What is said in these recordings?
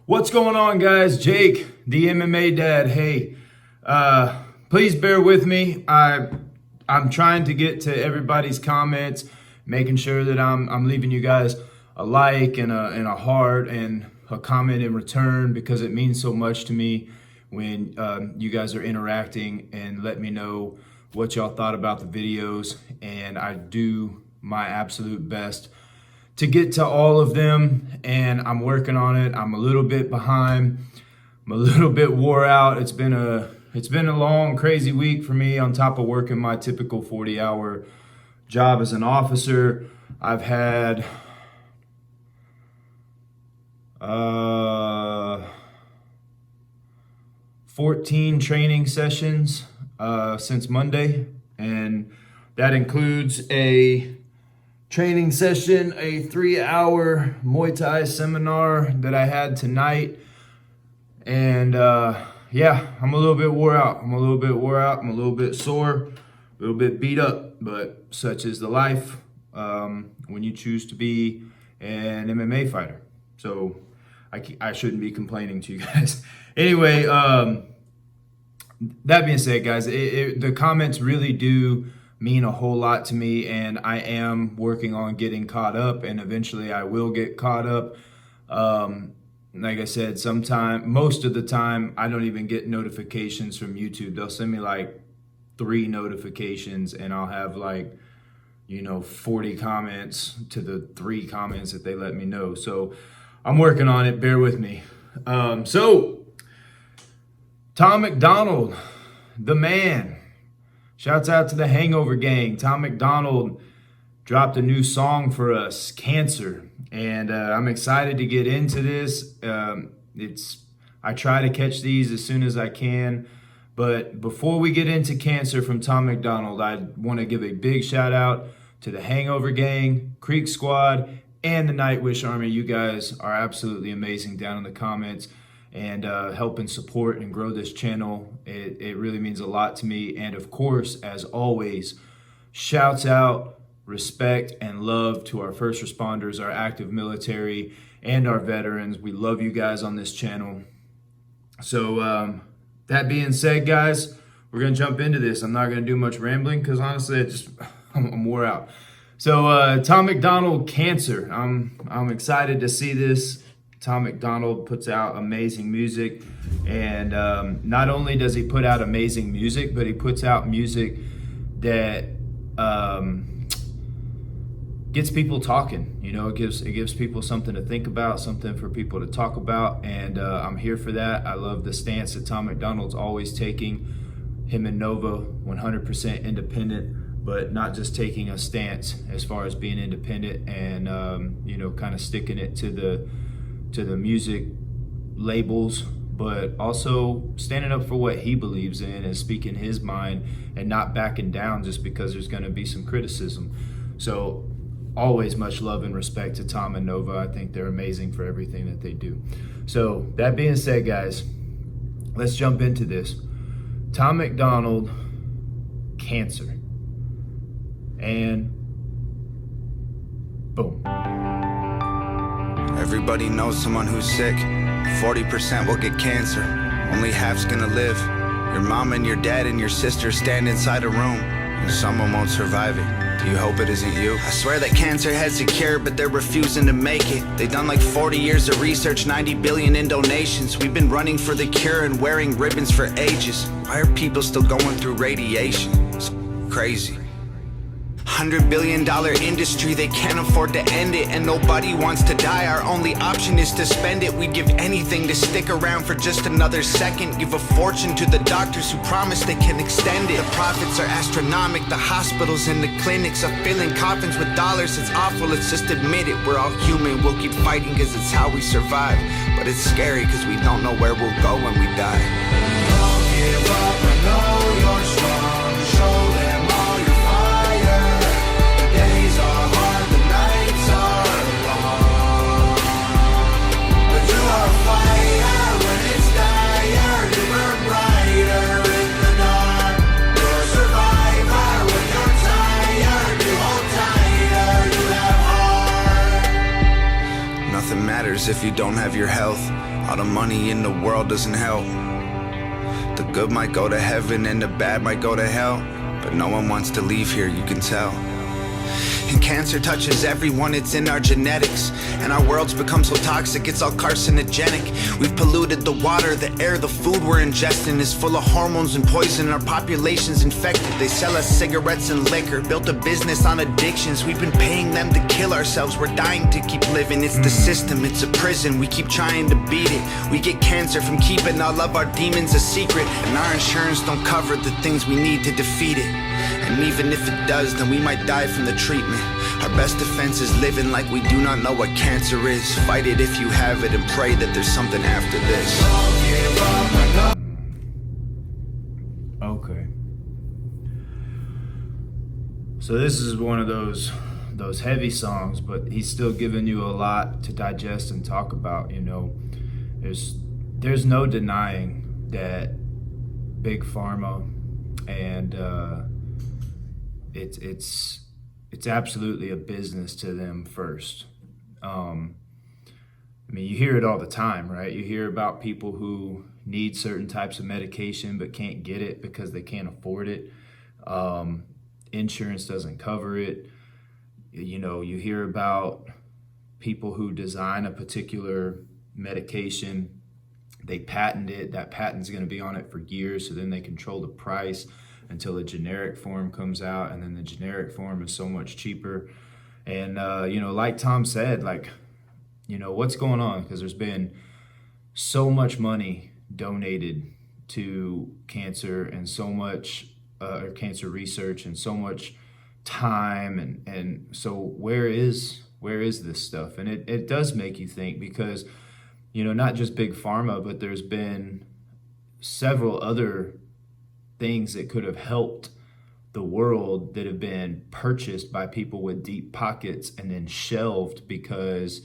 What's going on, guys? Jake, the MMA dad. Hey, please bear with me. I'm trying to get to everybody's comments, making sure that I'm leaving you guys a like and a heart and a comment in return, because it means so much to me when you guys are interacting and let me know what y'all thought about the videos. And I do my absolute best to get to all of them, and I'm working on it. I'm a little bit behind. I'm a little bit wore out. It's been a long, crazy week for me, on top of working my typical 40-hour job as an officer. I've had 14 training sessions since Monday, and that includes a training session, a 3-hour Muay Thai seminar that I had tonight. And yeah, I'm a little bit wore out. I'm a little bit sore, a little bit beat up, but such is the life when you choose to be an MMA fighter. So I shouldn't be complaining to you guys. Anyway, that being said, guys, the comments really do mean a whole lot to me, and I am working on getting caught up, and eventually I will get caught up. Like I said, most of the time, I don't even get notifications from YouTube. They'll send me like 3 notifications, and I'll have 40 comments to the 3 comments that they let me know. So I'm working on it. Bear with me. So Tom MacDonald, the man. Shouts out to the Hangover gang. Tom MacDonald dropped a new song for us, Cancer. And I'm excited to get into this. I try to catch these as soon as I can. But before we get into Cancer from Tom MacDonald, I want to give a big shout out to the Hangover gang, Creek Squad, and the Nightwish Army. You guys are absolutely amazing down in the comments, and helping support and grow this channel. It really means a lot to me. And of course, as always, shouts out, respect, and love to our first responders, our active military, and our veterans. We love you guys on this channel. So that being said, guys, we're gonna jump into this. I'm not gonna do much rambling, because honestly, I'm wore out. So Tom MacDonald, Cancer. I'm excited to see this. Tom MacDonald puts out amazing music, and not only does he put out amazing music, but he puts out music that gets people talking. It gives people something to think about, something for people to talk about, and I'm here for that. I love the stance that Tom MacDonald's always taking. Him and Nova, 100% independent, but not just taking a stance as far as being independent and kind of sticking it to the music labels, but also standing up for what he believes in and speaking his mind and not backing down just because there's going to be some criticism. So always much love and respect to Tom and Nova. I think they're amazing for everything that they do. So that being said, guys, let's jump into this. Tom MacDonald, Cancer. And boom. Everybody knows someone who's sick. 40% will get cancer. Only half's gonna live. Your mom and your dad and your sister stand inside a room, and someone won't survive it. Do you hope it isn't you? I swear that cancer has a cure, but they're refusing to make it. They've done like 40 years of research, 90 billion in donations. We've been running for the cure and wearing ribbons for ages. Why are people still going through radiation? It's crazy. $100 billion industry, they can't afford to end it, and nobody wants to die. Our only option is to spend it. We'd give anything to stick around for just another second. Give a fortune to the doctors who promise they can extend it. The profits are astronomical. The hospitals and the clinics are filling coffins with dollars. It's awful, let's just admit it. We're all human, we'll keep fighting because it's how we survive. But it's scary because we don't know where we'll go when we die. Don't give up, I know you're strong. Show them all your fire. The days are hard, the nights are long, but you are a fighter when it's dire. You burn brighter in the dark. You're a survivor when you're tired. You hold tighter, you have heart. Nothing matters matters if you don't have your health? All the money in the world doesn't help. The good might go to heaven and the bad might go to hell, but no one wants to leave here, you can tell. And cancer touches everyone, it's in our genetics. And our world's become so toxic, it's all carcinogenic. We've polluted the water, the air, the food we're ingesting is full of hormones and poison. Our population's infected. They sell us cigarettes and liquor, built a business on addictions. We've been paying them to kill ourselves, we're dying to keep living. It's the system, it's a prison, we keep trying to beat it. We get cancer from keeping all of our demons a secret. And our insurance don't cover the things we need to defeat it. And even if it does, then we might die from the treatment. Our best defense is living like we do not know what cancer is. Fight it if you have it and pray that there's something after this. Okay. So this is one of those heavy songs, but he's still giving you a lot to digest and talk about. You know, there's no denying that big pharma and it's absolutely a business to them first. I mean, you hear it all the time, right? You hear about people who need certain types of medication but can't get it because they can't afford it. Insurance doesn't cover it. You know, you hear about people who design a particular medication, they patent it, that patent's going to be on it for years, so then they control the price until a generic form comes out, and then the generic form is so much cheaper. And you know, like Tom said, like, you know, what's going on? Because there's been so much money donated to cancer and so much cancer research and so much time, and so where is this stuff? And it does make you think, because, you know, not just big pharma, but there's been several other things that could have helped the world that have been purchased by people with deep pockets and then shelved because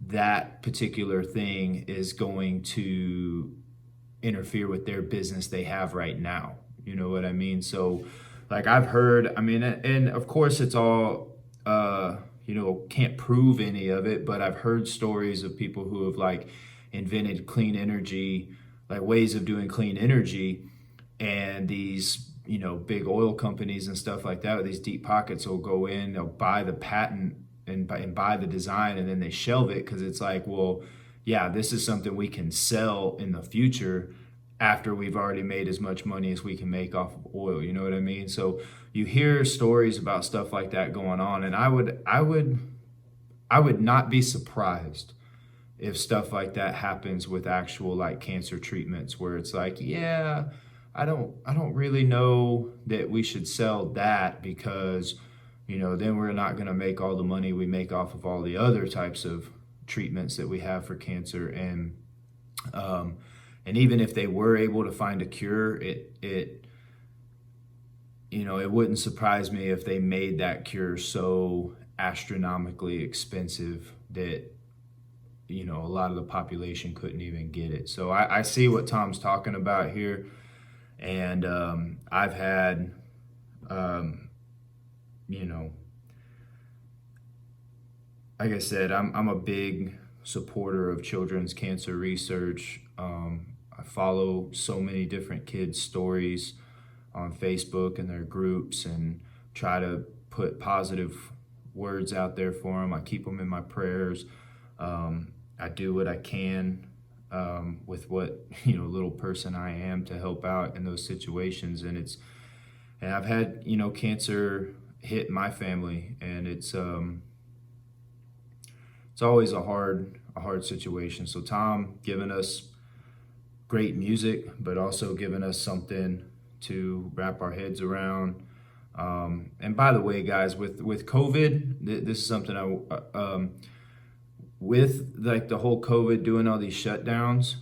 that particular thing is going to interfere with their business they have right now. You know what I mean? So, like, I've heard, I mean, and of course it's all, you know, can't prove any of it, but I've heard stories of people who have, like, invented clean energy, like ways of doing clean energy. And these, you know, big oil companies and stuff like that with these deep pockets will go in, they'll buy the patent and buy the design, and then they shelve it because it's like, well, yeah, this is something we can sell in the future after we've already made as much money as we can make off of oil. You know what I mean? So you hear stories about stuff like that going on, and I would not be surprised if stuff like that happens with actual, like, cancer treatments, where it's like, yeah, I don't really know that we should sell that because, you know, then we're not going to make all the money we make off of all the other types of treatments that we have for cancer. And even if they were able to find a cure, it you know, it wouldn't surprise me if they made that cure so astronomically expensive that, you know, a lot of the population couldn't even get it. So I see what Tom's talking about here. And I've had, you know, like I said, I'm a big supporter of children's cancer research. I follow so many different kids' stories on Facebook and their groups and try to put positive words out there for them. I keep them in my prayers. I do what I can with what, you know, little person I am to help out in those situations. And I've had, you know, cancer hit my family, and it's always a hard situation. So Tom giving us great music, but also giving us something to wrap our heads around. And by the way, guys, with COVID, this is something with, like, the whole COVID doing all these shutdowns,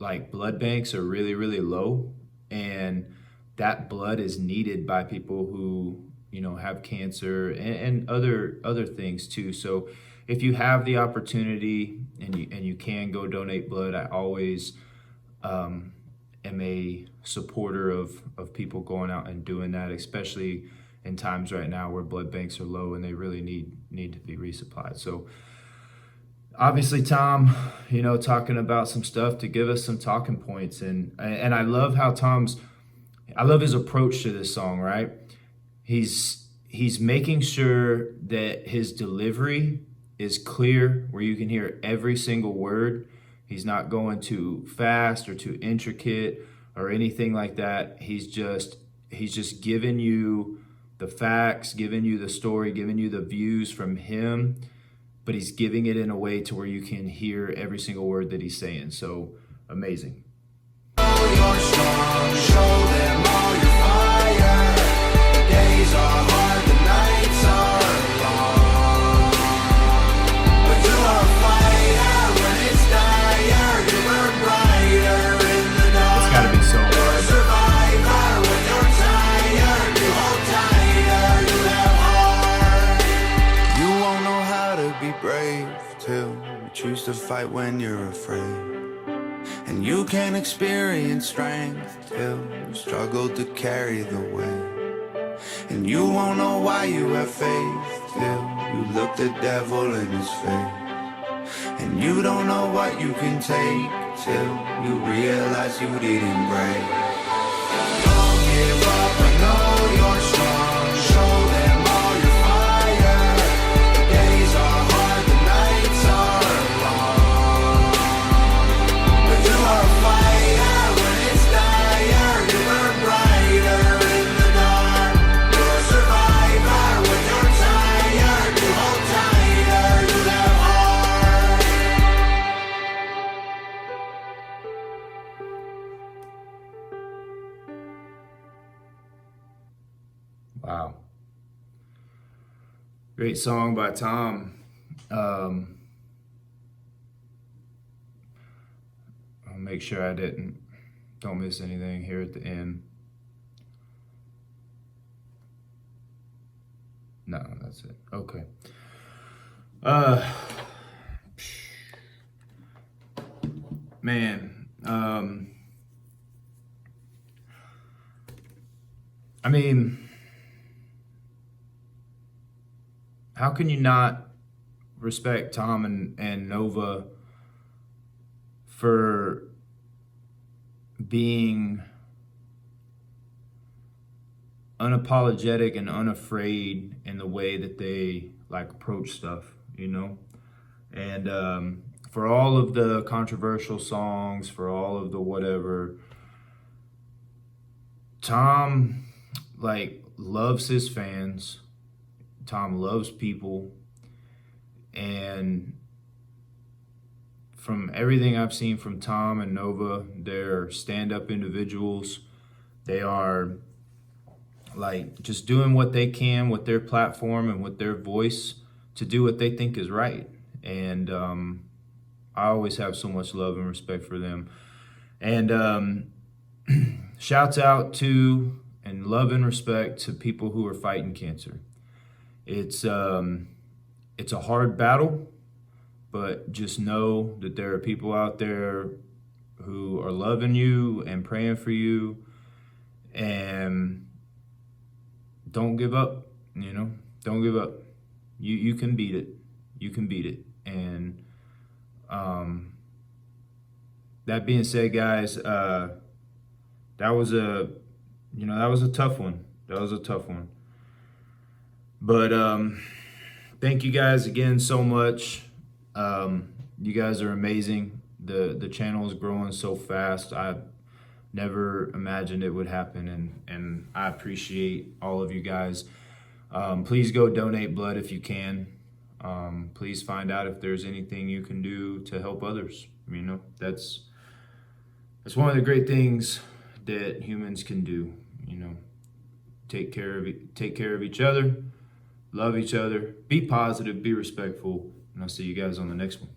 like, blood banks are really, really low, and that blood is needed by people who, you know, have cancer and other things too. So if you have the opportunity and you can go donate blood, I always am a supporter of people going out and doing that, especially in times right now where blood banks are low and they really need to be resupplied. So obviously Tom, talking about some stuff to give us some talking points, and I love how I love his approach to this song, right? He's making sure that his delivery is clear, where you can hear every single word. He's not going too fast or too intricate or anything like that. He's just giving you the facts, giving you the story, giving you the views from him, but he's giving it in a way to where you can hear every single word that he's saying. So amazing. You're strong, show them all your fire. The days are hard, the nights are long, but you are a fighter when it's dire. You burn brighter in the dark. It's gotta be so You're a hard. survivor when you're tired. You hold tighter, you have heart. You won't know how to be brave till you choose to fight when you're afraid. And you can experience strength till you struggle to carry the weight. And you won't know why you have faith till you look the devil in his face. And you don't know what you can take till you realize you didn't break. Don't give up, I know you're strong. Show them all your fire. The days are hard, the nights are long, but you are a fighter when it's dire. You burn brighter in the dark. You're a survivor when you're tired. You hold tighter, you have heart. Wow. Great song by Tom. I'll make sure I don't miss anything here at the end. No, that's it. Okay. Man, I mean, how can you not respect Tom and Nova for being unapologetic and unafraid in the way that they like approach stuff, And for all of the controversial songs, for all of the whatever, Tom loves his fans. Tom loves people, and from everything I've seen from Tom and Nova, they're stand-up individuals. They are just doing what they can with their platform and with their voice to do what they think is right. And I always have so much love and respect for them. And shouts out to and love and respect to people who are fighting cancer. It's a hard battle, but just know that there are people out there who are loving you and praying for you, and don't give up, don't give up. You can beat it. You can beat it. And that being said, guys, that was a tough one. That was a tough one. But thank you guys again so much. You guys are amazing. The channel is growing so fast. I never imagined it would happen, and I appreciate all of you guys. Please go donate blood if you can. Please find out if there's anything you can do to help others. That's one of the great things that humans can do. Take care of each other. Love each other, be positive, be respectful, and I'll see you guys on the next one.